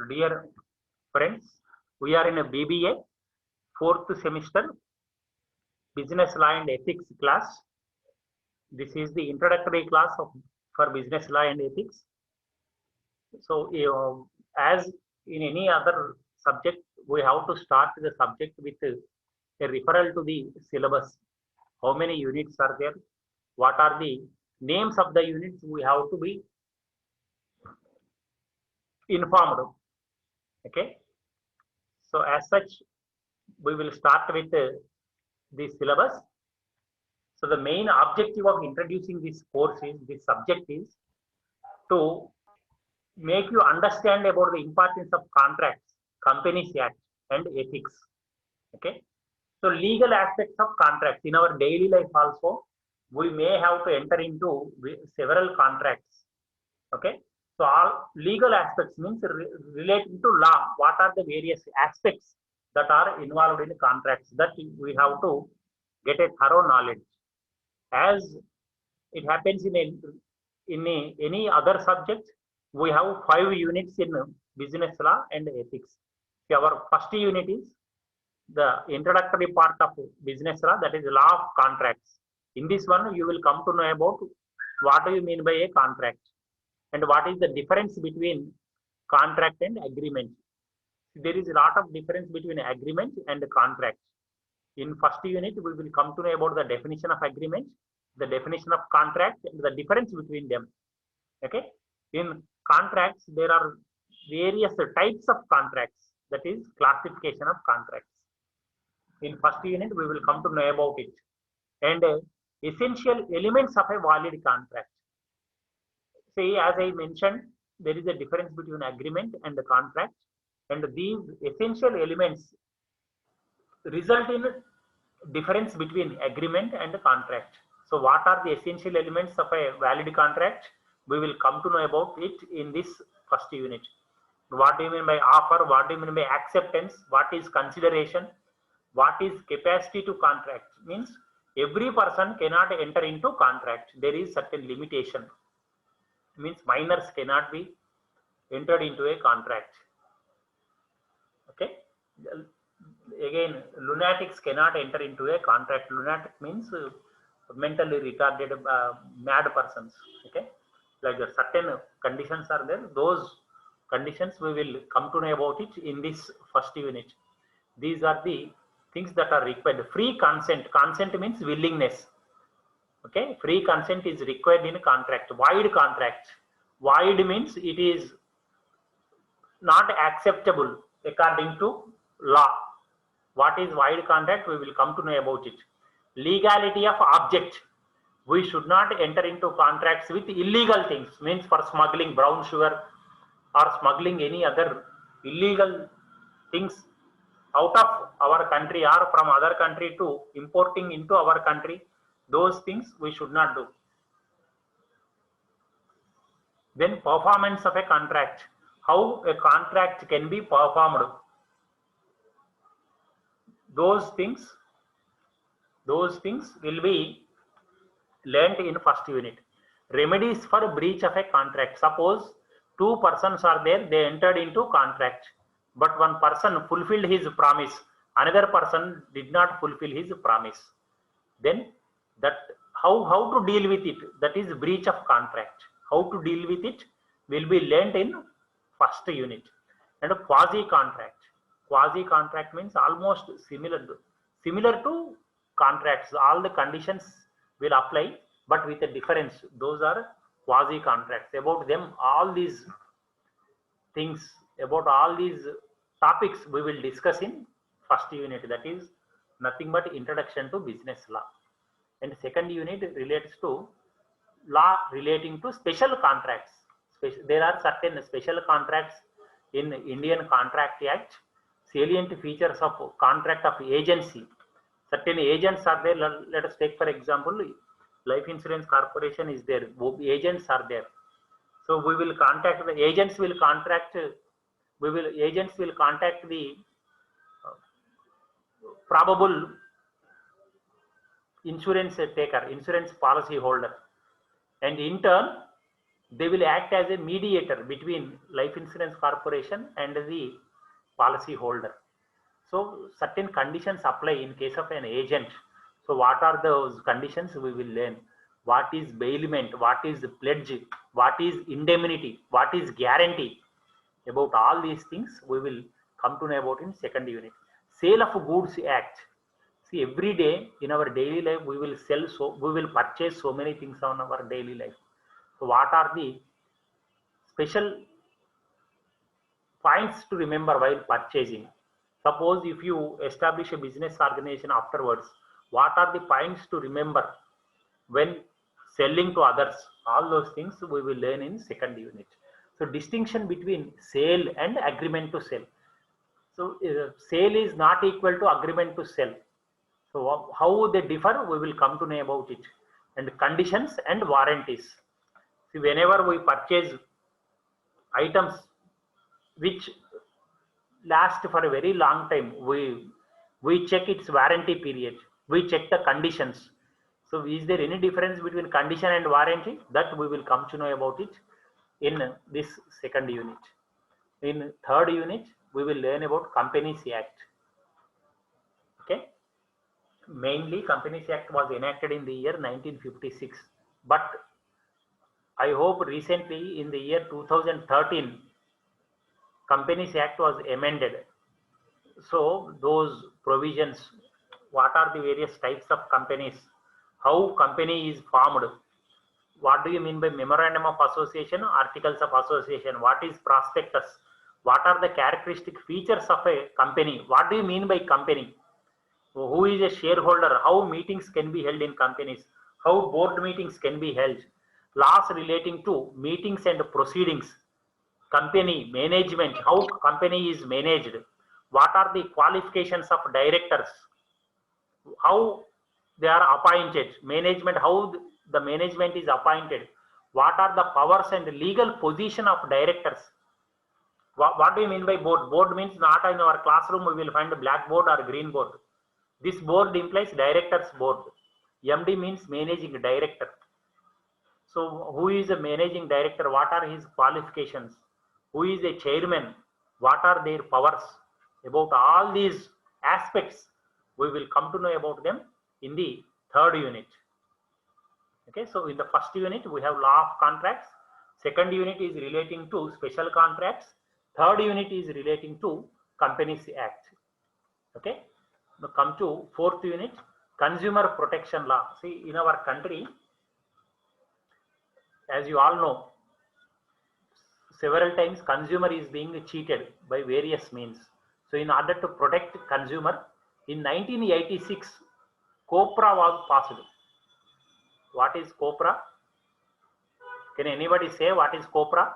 Dear friends, we are in a BBA, fourth semester, Business Law and Ethics class. This is the introductory class for Business Law and Ethics. So, as in any other subject, we have to start the subject with a referral to the syllabus. How many units are there? What are the names of the units? We have to be informed. Okay. So, as such, we will start with the syllabus. So the main objective of introducing this course is, this subject is to make you understand about the importance of contracts, Companies Act and ethics. Okay. So legal aspects of contracts in our daily life also, we may have to enter into several contracts. Okay. So all legal aspects means relating to law. What are the various aspects that are involved in contracts, that we have to get a thorough knowledge. As it happens in any other subject, we have 5 units in business law and ethics. So our first unit is the introductory part of business law, that is law of contracts. In this one, you will come to know about what do you mean by a contract and what is the difference between contract and agreement. There is a lot of difference between agreement and contract. In first unit, we will come to know about the definition of agreement, the definition of contract, and the difference between them. Okay. In contracts, there are various types of contracts, that is classification of contracts. In first unit, we will come to know about it. And essential elements of a valid contract. See, as I mentioned, there is a difference between agreement and the contract, and these essential elements result in difference between agreement and contract. So what are the essential elements of a valid contract? We will come to know about it in this first unit. What do you mean by offer? What do you mean by acceptance? What is consideration? What is capacity to contract? Means every person cannot enter into contract. There is certain limitation. Means minors cannot be entered into a contract. Okay. Again, lunatics cannot enter into a contract. Lunatic means mentally retarded, mad persons. Okay, like certain conditions are there. Those conditions we will come to know about it in this first unit. These are the things that are required. Free consent. Consent means willingness. Okay, free consent is required in a contract. Void contract. Void means it is not acceptable according to law. What is void contract? We will come to know about it. Legality of object. We should not enter into contracts with illegal things. Means for smuggling brown sugar or smuggling any other illegal things out of our country or from other country to importing into our country. Those things we should not do. Then performance of a contract. How a contract can be performed. Those things will be learnt in first unit. Remedies for breach of a contract. Suppose 2 persons are there, they entered into contract, but one person fulfilled his promise, another person did not fulfill his promise. Then that how to deal with it, that is breach of contract. How to deal with it will be learnt in first unit. And quasi contract. Quasi contract means almost similar to contracts. All the conditions will apply, but with a difference. Those are quasi contracts. About them, all these things, about all these topics we will discuss in first unit, that is nothing but introduction to business law. And second unit relates to law relating to special contracts. There are certain special contracts in Indian Contract Act. Salient features of contract of agency. Certain agents are there. Let us take for example, Life Insurance Corporation is there. Agents are there. So we will contact the agents. Will contact. Agents will contact the probable insurance taker, insurance policy holder, and in turn they will act as a mediator between life insurance corporation and the policy holder. So certain conditions apply in case of an agent. So what are those conditions? We will learn. What is bailment? What is pledge? What is indemnity? What is guarantee? About all these things we will come to know about in second unit. Sale of goods act. See, every day in our daily life we will sell, so we will purchase so many things on our daily life. So what are the special points to remember while purchasing? Suppose if you establish a business organization afterwards, what are the points to remember when selling to others? All those things we will learn in second unit. So distinction between sale and agreement to sell. So sale is not equal to agreement to sell. So how they differ, we will come to know about it. And conditions and warranties. See, whenever we purchase items which last for a very long time, we check its warranty period, we check the conditions. So is there any difference between condition and warranty? That we will come to know about it in this second unit. In third unit we will learn about Companies Act. Okay, mainly Companies Act was enacted in the year 1956, but I hope recently in the year 2013 Companies Act was amended. So those provisions, what are the various types of companies, how company is formed, what do you mean by memorandum of association, articles of association, what is prospectus, what are the characteristic features of a company, what do you mean by company, who is a shareholder, how meetings can be held in companies, how board meetings can be held, laws relating to meetings and proceedings, company management, how company is managed, what are the qualifications of directors, how they are appointed, management, how the management is appointed, what are the powers and legal position of directors. What do you mean by board? Board means not in our classroom we will find a blackboard or green board. This board implies directors board. MD means managing director. So who is a managing director? What are his qualifications? Who is a chairman? What are their powers? About all these aspects, we will come to know about them in the third unit. Okay, so in the first unit, we have law of contracts. Second unit is relating to special contracts. Third unit is relating to Companies Act. Okay, now come to fourth unit, consumer protection law. See, in our country, as you all know, several times consumer is being cheated by various means. So in order to protect consumer, in 1986, COPRA was passed. What is COPRA? Can anybody say what is COPRA?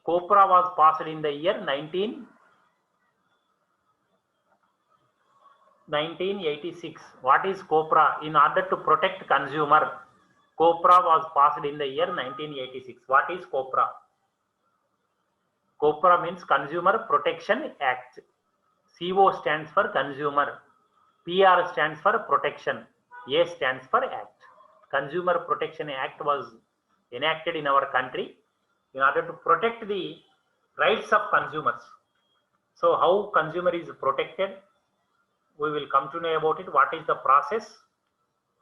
COPRA was passed in the year 1986. What is COPRA? In order to protect consumer, COPRA was passed in the year 1986. What is COPRA? COPRA means Consumer Protection Act. CO stands for consumer. PR stands for protection. A stands for act. Consumer Protection Act was enacted in our country in order to protect the rights of consumers. So how consumer is protected? We will come to know about it. What is the process?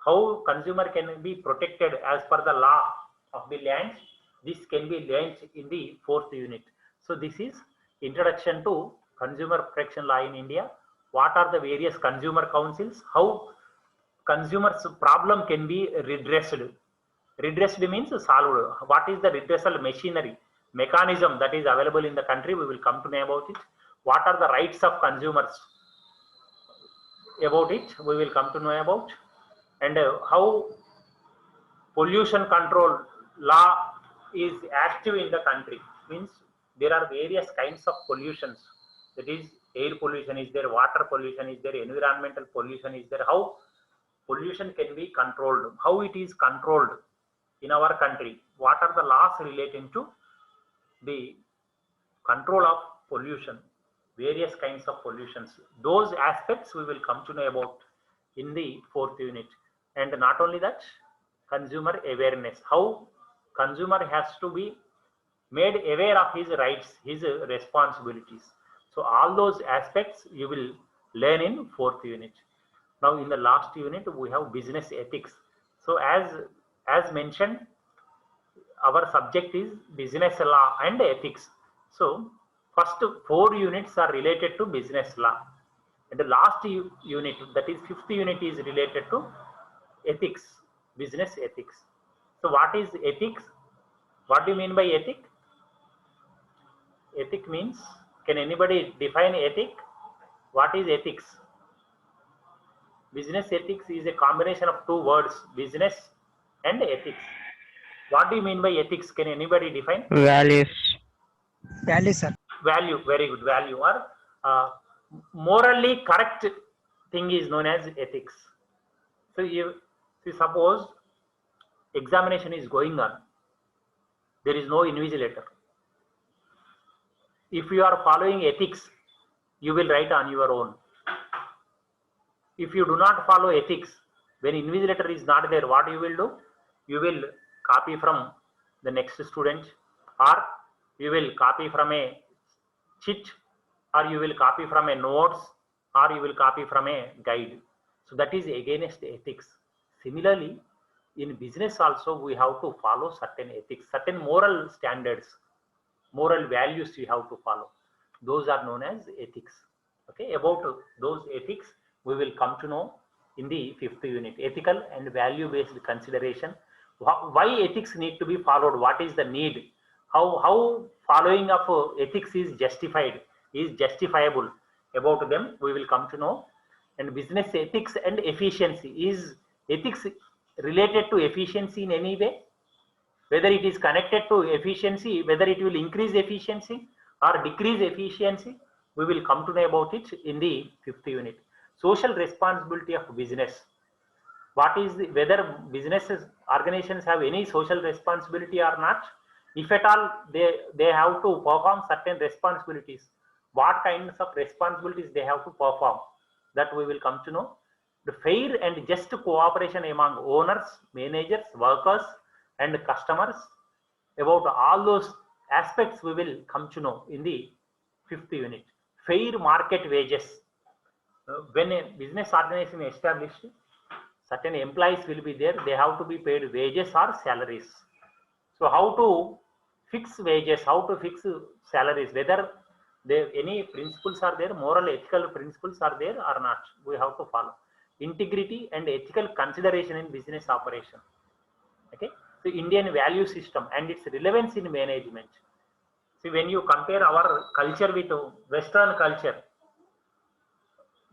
How consumer can be protected as per the law of the land? This can be learned in the fourth unit. So this is introduction to consumer protection law in India. What are the various consumer councils? How consumers' problem can be redressed. Redressed means solved. What is the redressal machinery, mechanism that is available in the country? We will come to know about it. What are the rights of consumers? About it, we will come to know about. And how pollution control law is active in the country. Means there are various kinds of pollutions. That is, air pollution is there, water pollution is there, environmental pollution is there. How pollution can be controlled, how it is controlled in our country, what are the laws relating to the control of pollution, various kinds of pollutions. Those aspects we will come to know about in the fourth unit. And not only that, consumer awareness. How consumer has to be made aware of his rights, his responsibilities. So all those aspects you will learn in fourth unit. Now in the last unit we have business ethics. So as mentioned, our subject is business law and ethics. So first 4 units are related to business law, and the last unit, that is fifth unit, is related to ethics, business ethics. So what is ethics? What do you mean by ethic? Ethic means, can anybody define ethic? What is ethics? Business ethics is a combination of 2 words, business and ethics. What do you mean by ethics? Can anybody define? Values. Values, sir. Value, very good. Value, or morally correct thing is known as ethics. So you see, suppose examination is going on, there is no invigilator. If you are following ethics, you will write on your own. If you do not follow ethics, when invigilator is not there, what you will do? You will copy from the next student, or you will copy from a chit, or you will copy from a notes, or you will copy from a guide. So that is against ethics. Similarly, in business also we have to follow certain ethics, certain moral standards, moral values we have to follow. Those are known as ethics. Okay, about those ethics we will come to know in the fifth unit, ethical and value based consideration. Why ethics need to be followed? What is the need? How following of ethics is justified, is justifiable. About them we will come to know. And business ethics and efficiency, is ethics related to efficiency in any way? Whether it is connected to efficiency, whether it will increase efficiency or decrease efficiency, we will come to know about it in the fifth unit. Social responsibility of business. What is whether businesses, organizations have any social responsibility or not? If at all they have to perform certain responsibilities, what kinds of responsibilities they have to perform, that we will come to know. The fair and just cooperation among owners, managers, workers and customers. About all those aspects we will come to know in the fifth unit. Fair market wages. When a business organization is established, certain employees will be there, they have to be paid wages or salaries. So how to fix wages, how to fix salaries, whether there any principles are there, moral ethical principles are there or not, we have to follow. Integrity and ethical consideration in business operation. Okay, so Indian value system and its relevance in management. See, when you compare our culture with Western culture,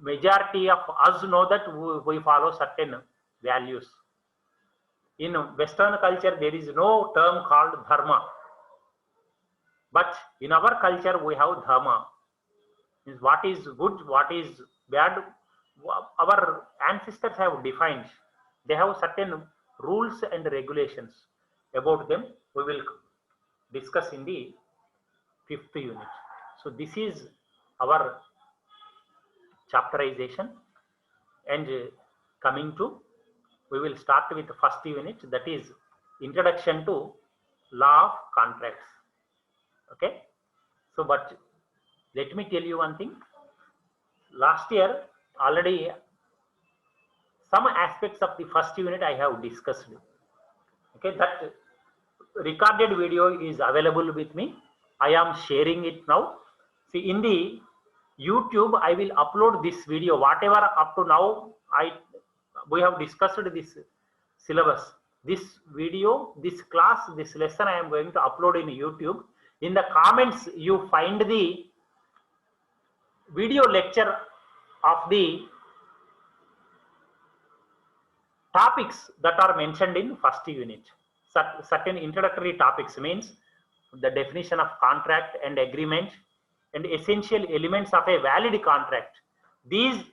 majority of us know that we follow certain values. In Western culture, there is no term called dharma. But in our culture, we have dharma. Means what is good, what is bad. Our ancestors have defined. They have certain rules and regulations. About them, we will discuss in the fifth unit. So this is our chapterization, and coming to, we will start with the first unit, that is introduction to law of contracts. Okay, so but let me tell you one thing. Last year already some aspects of the first unit I have discussed. Okay, that recorded video is available with me. I am sharing it now. See, in the YouTube I will upload this video, whatever up to now we have discussed this syllabus, this video, this class, this lesson I am going to upload in YouTube. In the comments you find the video lecture of the topics that are mentioned in first unit. Certain introductory topics means the definition of contract and agreement and essential elements of a valid contract. These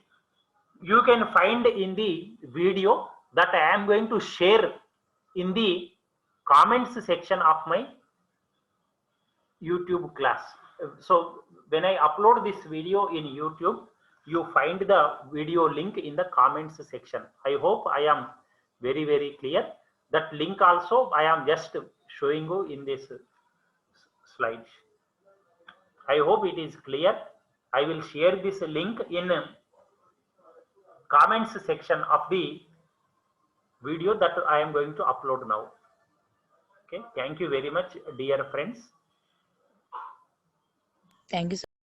you can find in the video that I am going to share in the comments section of my YouTube class. So when I upload this video in YouTube, you find the video link in the comments section. I hope I am very clear. That link also I am just showing you in this slide. I hope it is clear. I will share this link in comments section of the video that I am going to upload now. Okay, thank you very much, dear friends. Thank you, sir.